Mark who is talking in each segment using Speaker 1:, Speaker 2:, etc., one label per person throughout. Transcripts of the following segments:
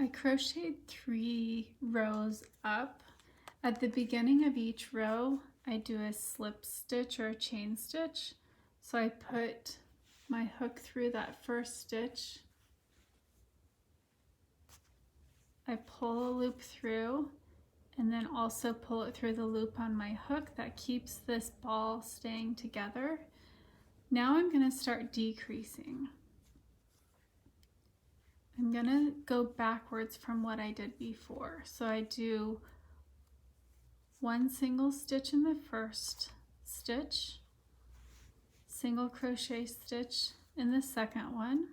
Speaker 1: I crocheted 3 rows up. At the beginning of each row, I do a slip stitch or a chain stitch. So I put my hook through that first stitch. I pull a loop through and then also pull it through the loop on my hook. That keeps this ball staying together. Now I'm going to start decreasing. I'm going to go backwards from what I did before. So I do 1 single stitch in the first stitch, single crochet stitch in the second one,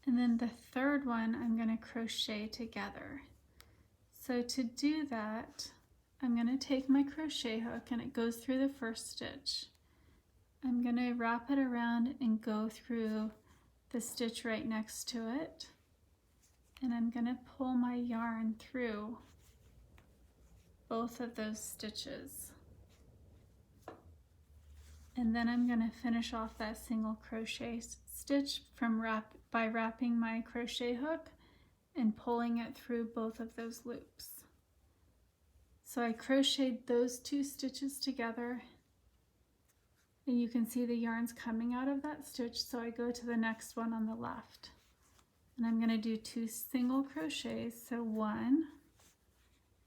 Speaker 1: and then the third one I'm going to crochet together. So to do that, I'm going to take my crochet hook and it goes through the first stitch. I'm going to wrap it around and go through the stitch right next to it, and I'm going to pull my yarn through both of those stitches, and then I'm going to finish off that single crochet stitch by wrapping my crochet hook and pulling it through both of those loops. So I crocheted those 2 stitches together, and you can see the yarns coming out of that stitch. So I go to the next one on the left, and I'm going to do 2 single crochets, so 1,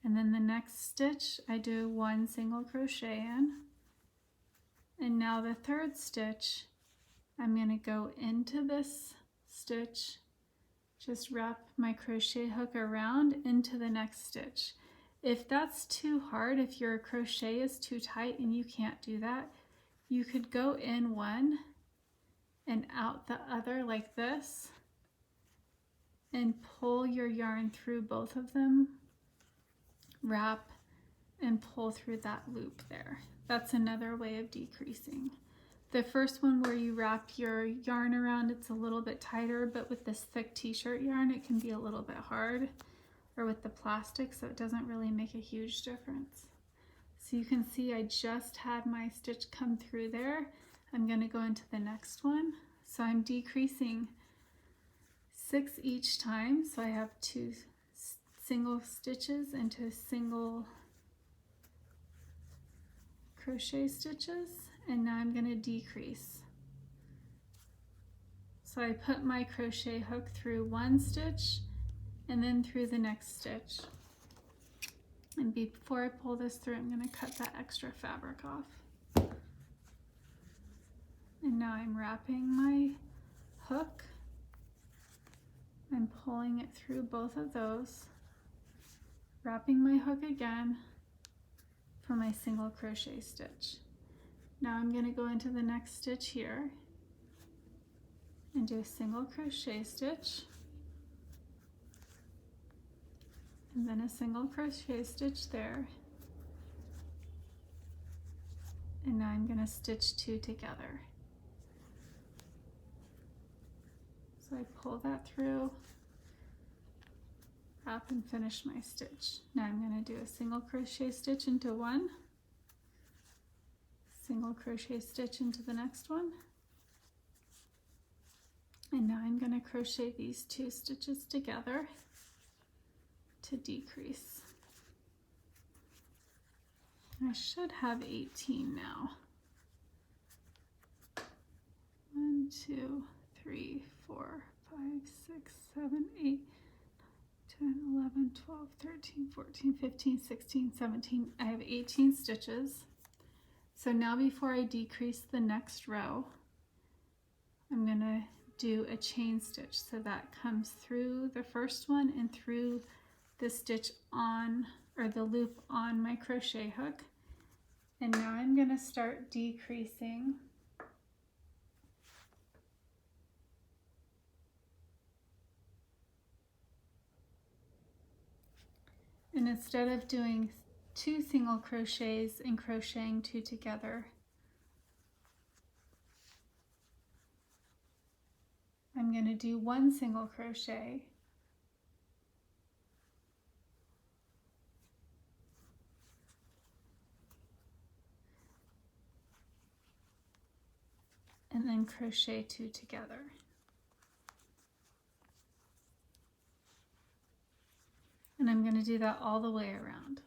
Speaker 1: and then the next stitch I do 1 single crochet in, and now the third stitch I'm going to go into this stitch, just wrap my crochet hook around into the next stitch. If that's too hard, if your crochet is too tight and you can't do that, you could go in one and out the other like this and pull your yarn through both of them, wrap and pull through that loop there. That's another way of decreasing. The first one where you wrap your yarn around, it's a little bit tighter, but with this thick t-shirt yarn it can be a little bit hard, or with the plastic, so it doesn't really make a huge difference. So you can see I just had my stitch come through there. I'm going to go into the next one. So I'm decreasing 6 each time. So I have 2 single stitches into single crochet stitches, and now I'm going to decrease. So I put my crochet hook through 1 stitch and then through the next stitch. And before I pull this through, I'm going to cut that extra fabric off. And now I'm wrapping my hook. I'm pulling it through both of those, wrapping my hook again for my single crochet stitch. Now I'm going to go into the next stitch here and do a single crochet stitch, and then a single crochet stitch there, and now I'm going to stitch 2 together. So I pull that through, wrap and finish my stitch. Now I'm going to do a single crochet stitch into one, single crochet stitch into the next one, and now I'm going to crochet these 2 stitches together to decrease. I should have 18 now. 1, 2, 3, 4, 5, 6, 7, 8, 10, 11, 12, 13, 14, 15, 16, 17. I have 18 stitches. So now before I decrease the next row, I'm going to do a chain stitch. So that comes through the first one and through the stitch on, or the loop on my crochet hook. And now I'm going to start decreasing. And instead of doing 2 single crochets and crocheting 2 together, I'm going to do 1 single crochet, and then crochet 2 together. And I'm going to do that all the way around.